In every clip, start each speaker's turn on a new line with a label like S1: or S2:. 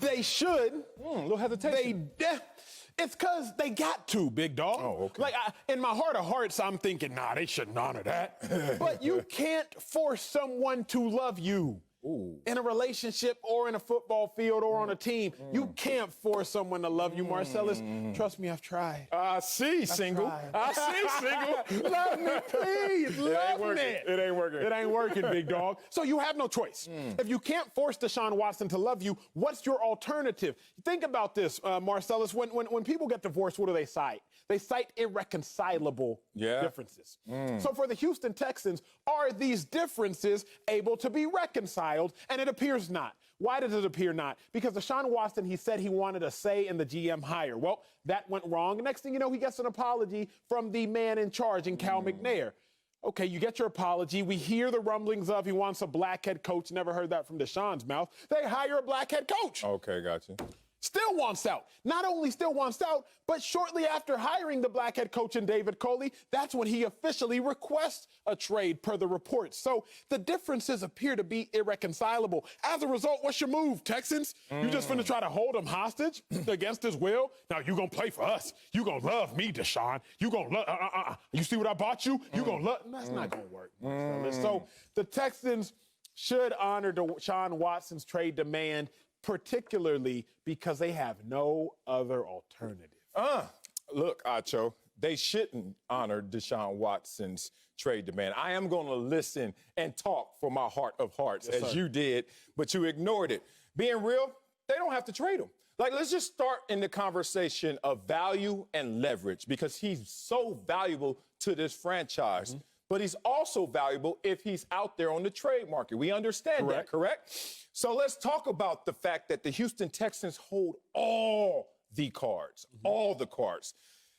S1: They should.
S2: Little hesitation.
S1: It's because they got to, big dog.
S2: Oh, okay.
S1: Like, in my heart of hearts, I'm thinking, nah, they shouldn't honor that. But you can't force someone to love you.
S2: Ooh.
S1: In a relationship or in a football field or on a team. You can't force someone to love you, Marcellus. Trust me, I've tried.
S2: I see, single.
S1: tried.
S2: I see, single.
S1: Love me, please. Love me.
S2: It ain't working.
S1: It ain't working, big dog. So you have no choice. If you can't force Deshaun Watson to love you, what's your alternative? Think about this, Marcellus. When people get divorced, what do they cite? They cite irreconcilable differences. So for the Houston Texans, are these differences able to be reconciled? And it appears not. Why does it appear not? Because Deshaun Watson, he said he wanted a say in the GM hire. Well, that went wrong. Next thing you know, he gets an apology from the man in charge in Cal McNair. Okay, you get your apology. We hear the rumblings of he wants a black head coach. Never heard that from Deshaun's mouth. They hire a black head coach.
S2: Okay, gotcha.
S1: Still wants out. Not only still wants out, but shortly after hiring the black head coach in David Coley, that's when he officially requests a trade per the reports. So the differences appear to be irreconcilable. As a result, what's your move, Texans? You just finna try to hold him hostage against his will? Now you gonna play for us. You gonna love me, Deshaun. You gonna love, you see what I bought you? You gonna love, that's not gonna work. So the Texans should honor Deshaun Watson's trade demand, particularly because they have no other alternative.
S2: Look, Acho, they shouldn't honor Deshaun Watson's trade demand. I am going to listen and talk for my heart of hearts, as you did, but you ignored it. Being real, they don't have to trade him. Like, let's just start in the conversation of value and leverage, because he's so valuable to this franchise. But he's also valuable if he's out there on the trade market. We understand that, correct? So let's talk about the fact that the Houston Texans hold all the cards, all the cards.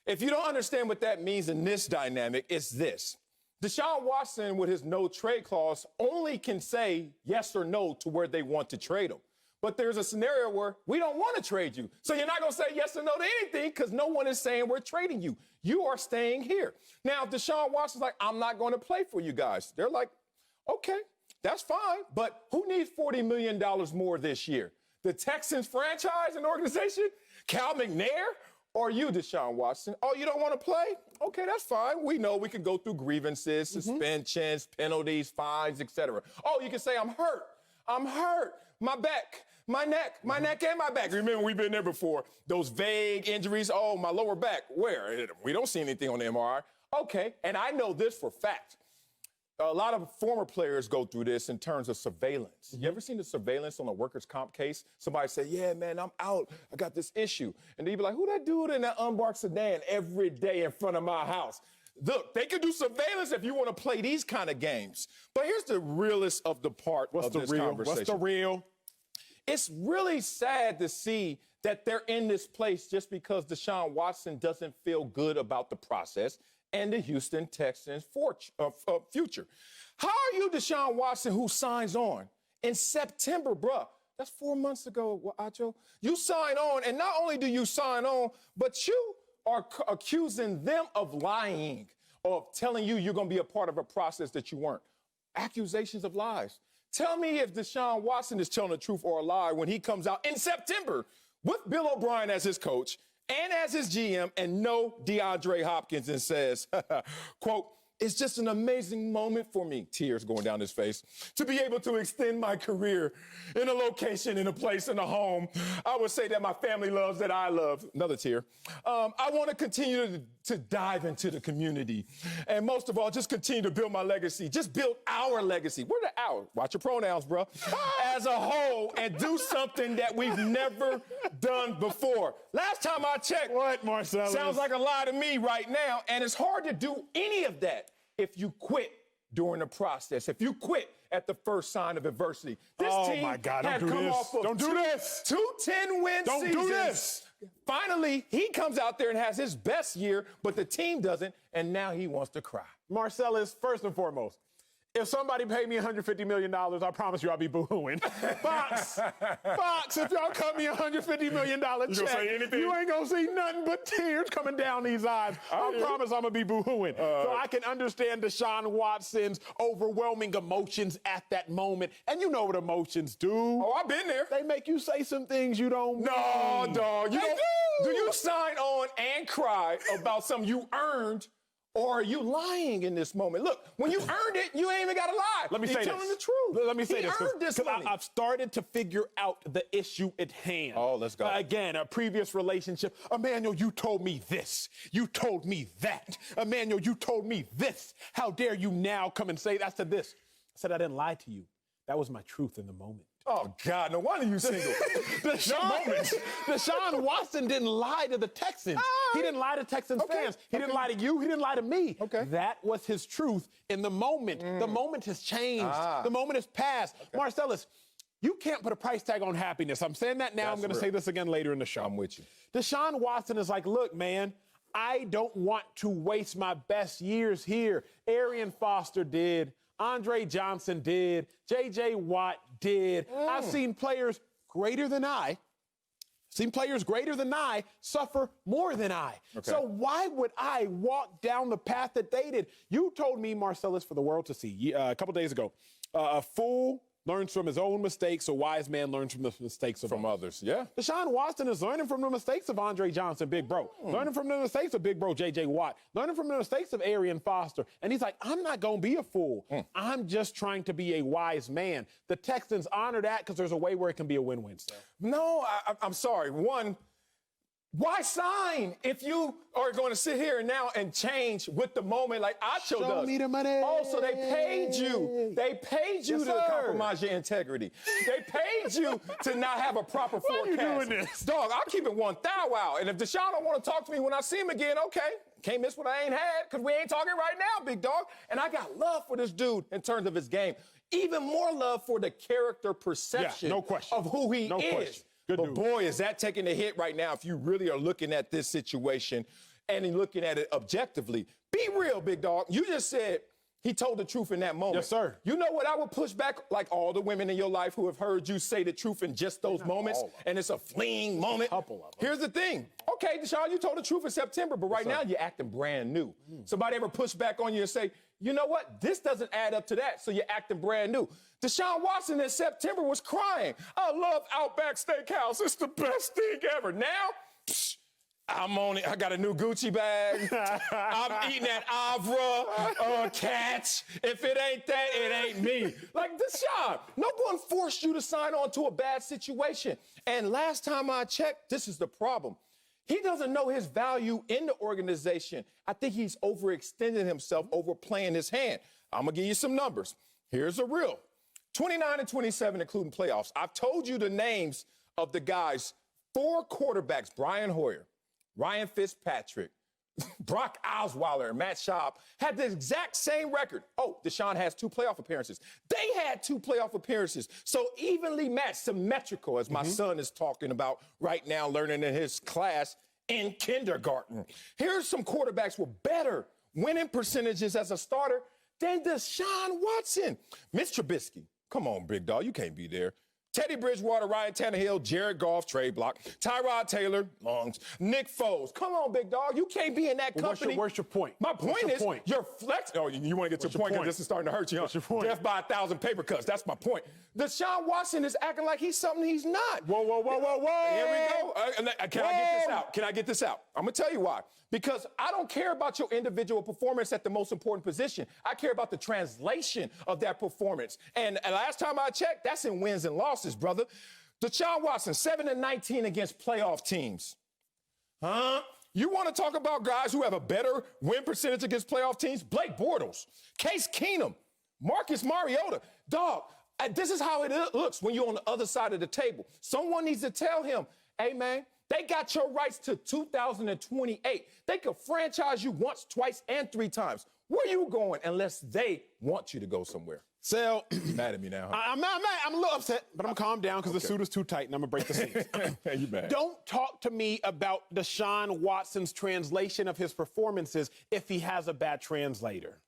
S2: If you don't understand what that means in this dynamic, it's this. Deshaun Watson, with his no trade clause, only can say yes or no to where they want to trade him. But there's a scenario where we don't want to trade you. So you're not going to say yes or no to anything because no one is saying we're trading you. You are staying here. Now, if Deshaun Watson's like, I'm not going to play for you guys, they're like, okay, that's fine. But who needs $40 million more this year? The Texans franchise and organization? Cal McNair? Or you, Deshaun Watson? Oh, you don't want to play? Okay, that's fine. We know we can go through grievances, suspensions, penalties, fines, etc. Oh, you can say, I'm hurt. I'm hurt. My back, my neck and my back. Remember, we've been there before. Those vague injuries. Oh, my lower back. Where? We don't see anything on the MRI. Okay, and I know this for fact. A lot of former players go through this in terms of surveillance. You ever seen the surveillance on a workers' comp case? Somebody say, yeah, man, I'm out. I got this issue. And they'd be like, who that dude in that unmarked sedan every day in front of my house? Look, they can do surveillance if you want to play these kind of games. But here's the realest of the part of this conversation.
S1: What's the real?
S2: It's really sad to see that they're in this place just because Deshaun Watson doesn't feel good about the process and the Houston Texans' future. How are you, Deshaun Watson, who signs on in September, bruh? That's 4 months ago, Acho. You sign on, and not only do you sign on, but you are accusing them of lying, of telling you you're going to be a part of a process that you weren't. Accusations of lies. Tell me if Deshaun Watson is telling the truth or a lie when he comes out in September with Bill O'Brien as his coach and as his GM and no DeAndre Hopkins and says, quote, it's just an amazing moment for me, tears going down his face, to be able to extend my career in a location, in a place, in a home. I would say that my family loves, that I love. Another tear. I want to continue to dive into the community. And most of all, just continue to build my legacy. Just build our legacy. Where the our? Watch your pronouns, bro. As a whole, and do something that we've never done before. Last time I checked.
S1: What, Marcellus?
S2: Sounds like a lie to me right now. And it's hard to do any of that if you quit during the process, if you quit at the first sign of adversity. This team
S1: my God,
S2: had
S1: don't do
S2: come
S1: this.
S2: off of
S1: Don't do this.
S2: Two 10-win
S1: Don't
S2: seasons.
S1: do this.
S2: Finally, he comes out there and has his best year, but the team doesn't, and now he wants to cry.
S1: Marcellus, first and foremost, If somebody paid me $150 million, I promise you I'll be boo-hooing. Fox, if y'all cut me $150 million check,
S2: say anything?
S1: you ain't gonna see nothing but tears coming down these eyes. I promise I'm gonna be boo-hooing. So I can understand Deshaun Watson's overwhelming emotions at that moment. And you know what emotions do.
S2: Oh, I've been there.
S1: They make you say some things you don't
S2: No,
S1: mean.
S2: dog.
S1: They
S2: Do you sign on and cry about something you earned, or are you lying in this moment? Look, when you earned it, you ain't even got to lie.
S1: Let me say
S2: You're
S1: this.
S2: telling the truth.
S1: Let me say
S2: He
S1: this.
S2: earned this money.
S1: I've started to figure out the issue at hand.
S2: Oh, let's go.
S1: Again, a previous relationship. Emmanuel, you told me this. You told me that. Emmanuel, you told me this. How dare you now come and say that to this? I said I didn't lie to you. That was my truth in the moment.
S2: Oh, God, no wonder you single.
S1: Deshaun Watson didn't lie to the Texans. He didn't lie to Texans fans. He didn't lie to you. He didn't lie to me.
S2: Okay.
S1: That was his truth in the moment. The moment has changed. The moment has passed. Marcellus, you can't put a price tag on happiness. I'm saying that now.
S2: That's
S1: I'm going to
S2: real.
S1: say this again later in the show.
S2: I'm with you.
S1: Deshaun Watson is like, look, man, I don't want to waste my best years here. Arian Foster did. Andre Johnson did. J.J. Watt did. I've seen players greater than I suffer more than I.
S2: Okay.
S1: So why would I walk down the path that they did? You told me, Marcellus, for the world to see a couple days ago, a fool learns from his own mistakes, a wise man learns from the mistakes of
S2: others. Yeah.
S1: Deshaun Watson is learning from the mistakes of Andre Johnson, big bro. Learning from the mistakes of big bro J.J. Watt. Learning from the mistakes of Arian Foster. And he's like, I'm not going to be a fool. I'm just trying to be a wise man. The Texans honor that because there's a way where it can be a win-win. So.
S2: No, I'm sorry. One, why sign if you are going to sit here now and change with the moment like Acho does?
S1: Show me the money.
S2: Oh, so they paid you. They paid you
S1: Yes,
S2: to
S1: sir.
S2: compromise your integrity. They paid you to not have a proper
S1: Why
S2: forecast.
S1: are you doing this?
S2: Dog, I'll keep it one thou wow. And if Deshaun don't want to talk to me when I see him again, okay. Can't miss what I ain't had because we ain't talking right now, big dog. And I got love for this dude in terms of his game. Even more love for the character perception
S1: no question.
S2: of who he
S1: No
S2: is.
S1: question. Good
S2: But
S1: dude.
S2: boy, is that taking a hit right now if you really are looking at this situation and looking at it objectively. Be real, big dog. You just said he told the truth in that moment.
S1: Yes, sir.
S2: You know what I would push back, like all the women in your life who have heard you say the truth in just those moments, and it's a fleeting moment.
S1: Couple of them.
S2: Here's the thing. Okay, Deshaun, you told the truth in September, but right now you're acting brand new. Somebody ever push back on you and say, you know what? This doesn't add up to that, so you're acting brand new. Deshaun Watson in September was crying. I love Outback Steakhouse. It's the best thing ever. Now, I'm on it. I got a new Gucci bag. I'm eating that Avra catch. If it ain't that, it ain't me. Like, Deshaun, no one forced you to sign on to a bad situation. And last time I checked, this is the problem. He doesn't know his value in the organization. I think he's overextending himself, overplaying his hand. I'm going to give you some numbers. Here's a real. 29 and 27, including playoffs. I've told you the names of the guys, 4 quarterbacks, Brian Hoyer, Ryan Fitzpatrick, Brock Osweiler, and Matt Schaub had the exact same record. Oh, Deshaun has 2 playoff appearances. They had 2 playoff appearances. So evenly matched, symmetrical, as my son is talking about right now, learning in his class in kindergarten. Here's some quarterbacks with better winning percentages as a starter than Deshaun Watson. Mitch Trubisky. Come on, big dog. You can't be there. Teddy Bridgewater, Ryan Tannehill, Jared Goff, trade block, Tyrod Taylor, lungs, Nick Foles. Come on, big dog. You can't be in that company.
S1: What's your point?
S2: My point is you're flex. Oh, you want to get your point because this is starting to hurt you, huh?
S1: What's your point?
S2: Death by 1,000 paper cuts. That's my point. Deshaun Watson is acting like he's something he's not.
S1: Whoa.
S2: Here we go. Can I get this out? Can I get this out? I'm going to tell you why. Because I don't care about your individual performance at the most important position. I care about the translation of that performance. And last time I checked, that's in wins and losses, brother. Deshaun Watson, 7-19 against playoff teams. Huh? You want to talk about guys who have a better win percentage against playoff teams? Blake Bortles, Case Keenum, Marcus Mariota. Dog, this is how it looks when you're on the other side of the table. Someone needs to tell him, hey, man, they got your rights to 2028. They could franchise you once, twice, and 3 times. Where you going unless they want you to go somewhere?
S1: Sal,
S2: Mad at me now, huh?
S1: I'm mad. I'm a little upset, but I'm calm down because the suit is too tight and I'm going to break the seams.
S2: You mad.
S1: Don't talk to me about Deshaun Watson's translation of his performances if he has a bad translator.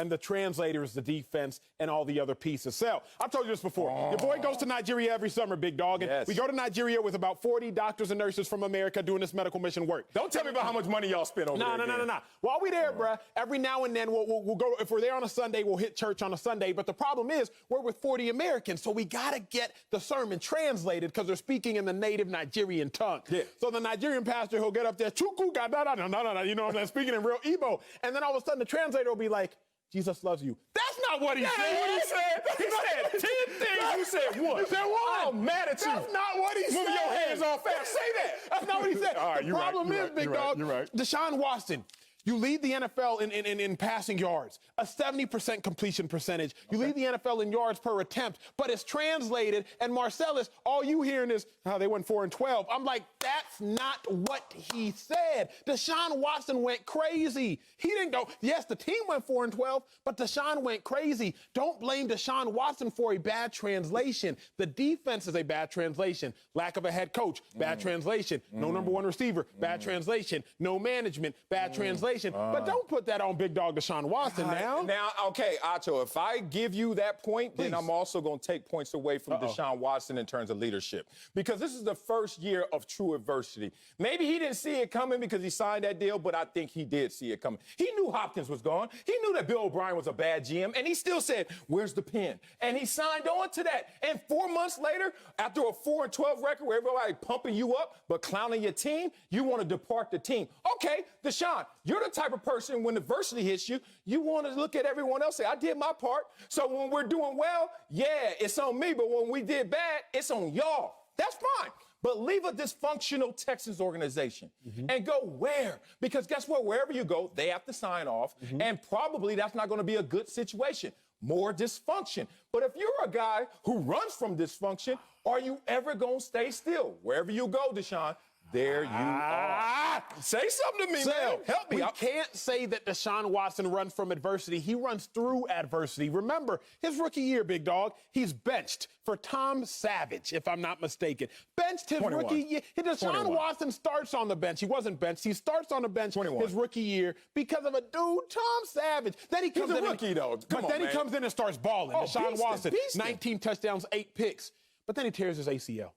S1: and the translator is the defense and all the other pieces. So, I've told you this before. Your boy goes to Nigeria every summer, big dog. And we go to Nigeria with about 40 doctors and nurses from America doing this medical mission work.
S2: Don't tell me about how much money y'all spend over there.
S1: No. While we there, bruh, every now and then we'll go, if we're there on a Sunday, we'll hit church on a Sunday. But the problem is we're with 40 Americans, so we got to get the sermon translated because they're speaking in the native Nigerian tongue.
S2: Yeah.
S1: So the Nigerian pastor, he'll get up there, Chuku, no, you know what I'm saying, speaking in real Igbo. And then all of a sudden the translator will be like, Jesus loves you. That's not what he said.
S2: What he said. He said 10 things. You said one.
S1: You said one.
S2: I'm mad at you.
S1: That's not what he said.
S2: Move your hands off fast. Say that.
S1: That's not what he said.
S2: All right,
S1: the problem is, big dog,
S2: you're right.
S1: Deshaun Watson. You lead the NFL in passing yards, a 70% completion percentage. You lead the NFL in yards per attempt, but it's translated, and Marcellus, all you hearing is, they went 4-12. I'm like, that's not what he said. Deshaun Watson went crazy. He didn't go, yes, the team went 4-12, but Deshaun went crazy. Don't blame Deshaun Watson for a bad translation. The defense is a bad translation. Lack of a head coach, bad translation. No number one receiver, bad translation. No management, bad translation. But don't put that on big dog Deshaun Watson now.
S2: Now, okay, Acho, if I give you that point, then I'm also going to take points away from Deshaun Watson in terms of leadership. Because this is the first year of true adversity. Maybe he didn't see it coming because he signed that deal, but I think he did see it coming. He knew Hopkins was gone. He knew that Bill O'Brien was a bad GM, and he still said, where's the pen? And he signed on to that. And 4 months later, after a 4-12 record where everybody pumping you up but clowning your team, you want to depart the team. Okay, Deshaun, you're the type of person when adversity hits you, you want to look at everyone else and say, I did my part. So when we're doing well, yeah, it's on me. But when we did bad, it's on y'all. That's fine. But leave a dysfunctional Texans organization and go where? Because guess what? Wherever you go, they have to sign off. And probably that's not going to be a good situation. More dysfunction. But if you're a guy who runs from dysfunction, are you ever going to stay still? Wherever you go, Deshaun, there you are. Say something to me, man. Help me.
S1: We can't say that Deshaun Watson runs from adversity. He runs through adversity. Remember, his rookie year, big dog, he's benched for Tom Savage, if I'm not mistaken. Benched his
S2: 21.
S1: rookie year. Deshaun Watson starts on the bench. He wasn't benched. He starts on the bench
S2: 21.
S1: his rookie year because of a dude, Tom Savage. Then he comes
S2: He's a rookie, though. Come on,
S1: then he comes in and starts balling. Deshaun Watson,
S2: beastin'.
S1: 19 touchdowns, 8 picks. But then he tears his ACL.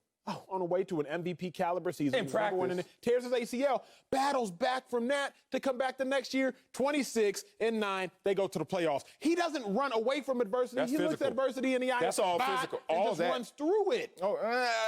S1: On the way to an MVP caliber season.
S2: In practice.
S1: Tears his ACL, battles back from that to come back the next year, 26-9, they go to the playoffs. He doesn't run away from adversity.
S2: That's
S1: he
S2: physical.
S1: looks at adversity in the eye.
S2: That's all physical.
S1: And
S2: All
S1: just
S2: that.
S1: runs through it.
S2: Oh,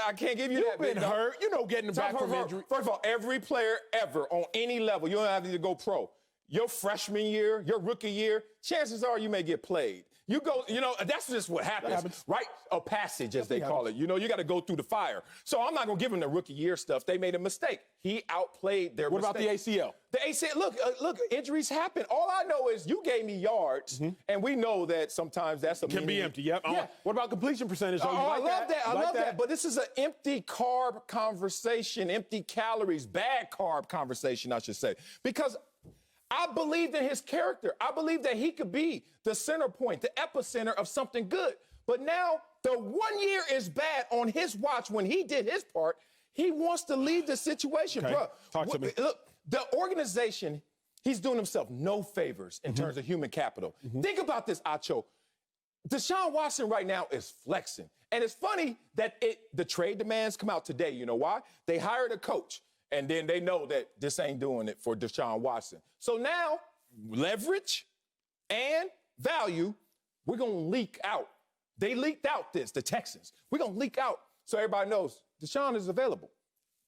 S2: I can't give you that.
S1: You've been hurt. You know, getting back from injury.
S2: First of all, every player ever on any level, you don't have to go pro. Your freshman year, your rookie year, chances are you may get played. You go, that's just what happens. Right? A passage, as they call it. You got to go through the fire. So I'm not going to give him the rookie year stuff. They made a mistake. He outplayed their mistake.
S1: What about the ACL?
S2: The ACL, look, injuries happen. All I know is you gave me yards, and we know that sometimes that's a
S1: Can be empty, yep.
S2: Yeah.
S1: What about completion percentage?
S2: I love that. I love that. But this is an empty carb conversation, empty calories, bad carb conversation, I should say. Because I believed in his character. I believe that he could be the center point, the epicenter of something good. But now the 1 year is bad on his watch when he did his part. He wants to leave the situation, bro.
S1: Talk to me.
S2: Look, the organization, he's doing himself no favors in terms of human capital. Think about this, Acho. Deshaun Watson right now is flexing. And it's funny that the trade demands come out today. You know why? They hired a coach. And then they know that this ain't doing it for Deshaun Watson. So now, leverage and value, we're going to leak out. They leaked out the Texans. We're going to leak out so everybody knows Deshaun is available.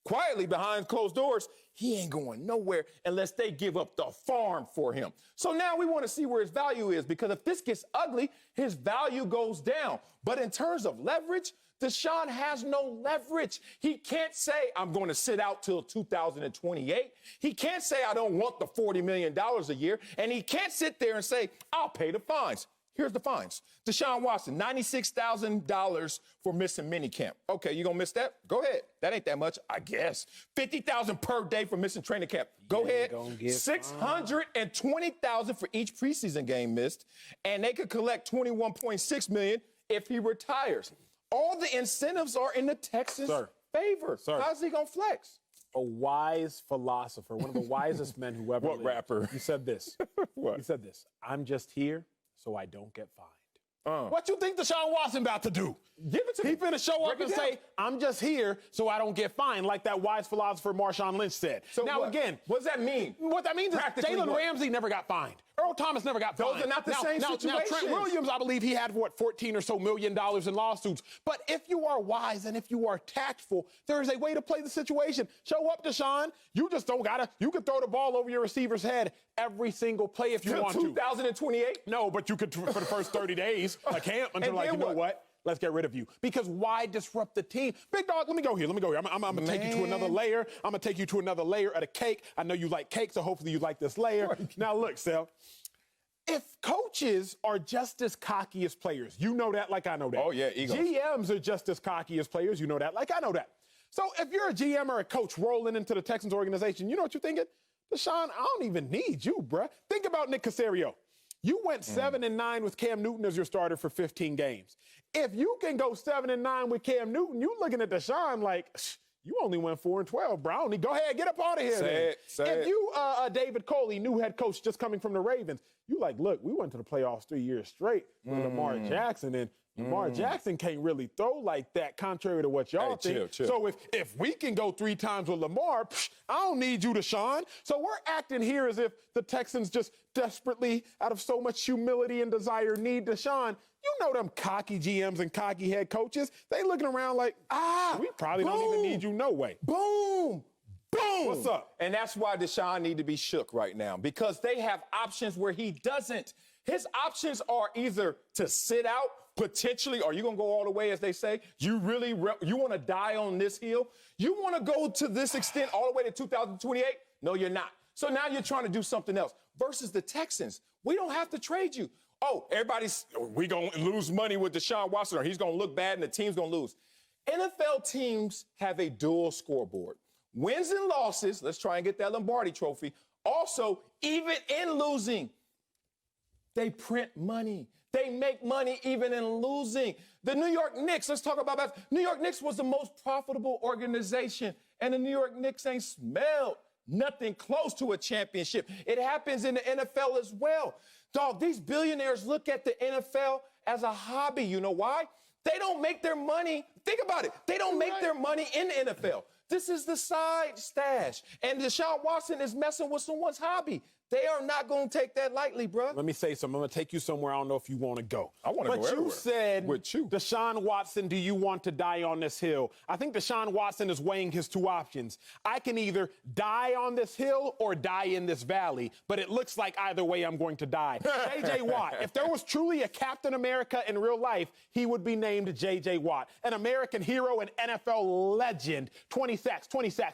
S2: Quietly behind closed doors, he ain't going nowhere unless they give up the farm for him. So now we want to see where his value is, because if this gets ugly, his value goes down. But in terms of leverage, Deshaun has no leverage. He can't say, I'm going to sit out till 2028. He can't say, I don't want the $40 million a year. And he can't sit there and say, I'll pay the fines. Here's the fines. Deshaun Watson, $96,000 for missing minicamp. Okay, you gonna miss that? Go ahead. That ain't that much, I guess. $50,000 per day for missing training camp. Go ahead. $620,000 for each preseason game missed, and they could collect $21.6 million if he retires. All the incentives are in the Texans' favor. How's he gonna flex?
S1: A wise philosopher, one of the wisest men who ever lived.
S2: What rapper?
S1: He said this.
S2: What?
S1: He said this. I'm just here so I don't get fined. What you think Deshaun Watson about to do?
S2: Give it to me.
S1: He finna show up and say, I'm just here so I don't get fined, like that wise philosopher Marshawn Lynch said.
S2: So
S1: now, again,
S2: what does that mean?
S1: What that means is Jalen Ramsey never got fined. Earl Thomas never got fined.
S2: Those are not the same situations.
S1: Now, Trent Williams, I believe he had, $14 or so million in lawsuits. But if you are wise and if you are tactful, there is a way to play the situation. Show up, Deshaun. You just don't gotta. You could throw the ball over your receiver's head every single play if you want to.
S2: 2028?
S1: No, but you could for the first 30 days a camp until like, you know what? Let's get rid of you. Because why disrupt the team? Big dog, let me go here. I'm going to take you to another layer. I'm going to take you to another layer of the cake. I know you like cake, so hopefully you like this layer. Now, look, Sel. If coaches are just as cocky as players, you know that like I know that.
S2: Oh, yeah, egos.
S1: GMs are just as cocky as players, you know that like I know that. So if you're a GM or a coach rolling into the Texans organization, you know what you're thinking? Deshaun, I don't even need you, bruh. Think about Nick Caserio. You went 7-9 with Cam Newton as your starter for 15 games. If you can go 7-9 with Cam Newton, you looking at Deshaun like, you only went 4-12, bro. Go ahead, get up out of here. If you, David Coley, new head coach just coming from the Ravens, you like, look, we went to the playoffs 3 years straight with Lamar Jackson, and Lamar Jackson can't really throw like that, contrary to what y'all think.
S2: Chill.
S1: So if we can go 3 times with Lamar, I don't need you, Deshaun. So we're acting here as if the Texans just desperately, out of so much humility and desire, need Deshaun. You know them cocky GMs and cocky head coaches. They looking around like, we probably don't even need you no way.
S2: Boom.
S1: What's up?
S2: And that's why Deshaun need to be shook right now, because they have options where he doesn't. His options are either to sit out, potentially, or you going to go all the way, as they say? You want to die on this hill? You want to go to this extent all the way to 2028? No, you're not. So now you're trying to do something else. Versus the Texans, we don't have to trade you. Oh, we going to lose money with Deshaun Watson, or he's going to look bad and the team's going to lose. NFL teams have a dual scoreboard. Wins and losses, let's try and get that Lombardi trophy. Also, even in losing, they print money. They make money even in losing. The New York Knicks, let's talk about that. New York Knicks was the most profitable organization, and the New York Knicks ain't smelled nothing close to a championship. It happens in the NFL as well. Dog, these billionaires look at the NFL as a hobby. You know why? They don't make their money. Think about it. They don't make their money in the NFL. This is the side stash. And Deshaun Watson is messing with someone's hobby. They are not going to take that lightly, bro.
S1: Let me say something. I'm going to take you somewhere I don't know if you want to go.
S2: I want to go everywhere.
S1: But you said,
S2: with you.
S1: Deshaun Watson, do you want to die on this hill? I think Deshaun Watson is weighing his 2 options. I can either die on this hill or die in this valley, but it looks like either way I'm going to die. J.J. Watt, if there was truly a Captain America in real life, he would be named J.J. Watt, an American hero and NFL legend. 20 sacks,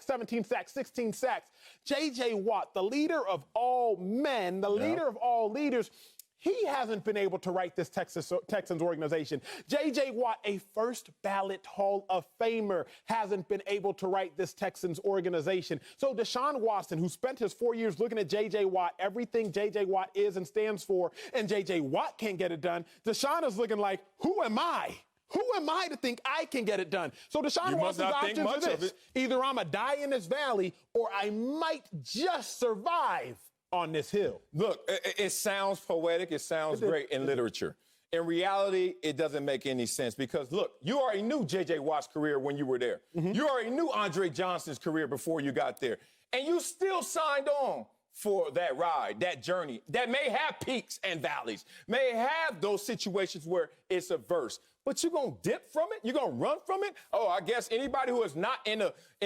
S1: 17 sacks, 16 sacks. J.J. Watt, the leader of all men, the leader of all leaders, he hasn't been able to write this Texans organization. J.J. Watt, a first ballot Hall of Famer, hasn't been able to write this Texans organization. So Deshaun Watson, who spent his 4 years looking at J.J. Watt, everything J.J. Watt is and stands for, and J.J. Watt can't get it done, Deshaun is looking like, who am I? Who am I to think I can get it done? So Deshaun Watson's options are this. Either I'm a die in this valley or I might just survive on this hill.
S2: Look, it sounds poetic. It sounds great in literature. In reality, it doesn't make any sense because, look, you already knew J.J. Watt's career when you were there. You already knew Andre Johnson's career before you got there. And you still signed on for that ride, that journey that may have peaks and valleys, may have those situations where it's adverse. But you're going to dip from it? You're going to run from it? Oh, I guess anybody who is not in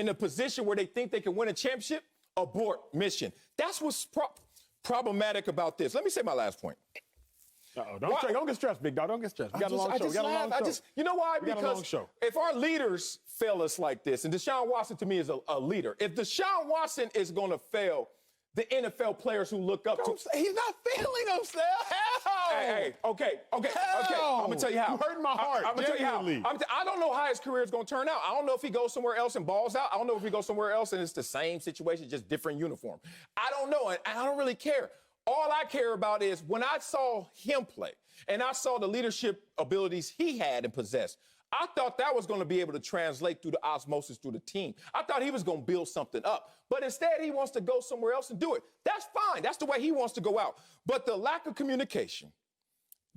S2: a position where they think they can win a championship, abort mission. That's what's problematic about this. Let me say my last point.
S1: Don't get stressed, big dog. Don't get stressed. We got a long show.
S2: You know why? Because if our leaders fail us like this, and Deshaun Watson to me is a leader, if Deshaun Watson is going to fail the NFL players who look up to...
S1: He's not failing himself.
S2: Hey, okay. I'm going to tell you how.
S1: You hurt my heart.
S2: I'm going to tell you how. I don't know how his career is going to turn out. I don't know if he goes somewhere else and balls out. I don't know if he goes somewhere else and it's the same situation, just different uniform. I don't know, and I don't really care. All I care about is when I saw him play and I saw the leadership abilities he had and possessed, I thought that was going to be able to translate through the osmosis through the team. I thought he was going to build something up. But instead, he wants to go somewhere else and do it. That's fine. That's the way he wants to go out. But the lack of communication,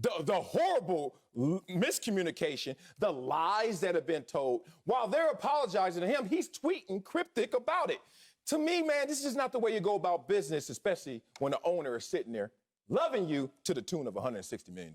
S2: the horrible miscommunication, the lies that have been told. While they're apologizing to him, he's tweeting cryptic about it. To me, man, this is not the way you go about business, especially when the owner is sitting there loving you to the tune of $160 million.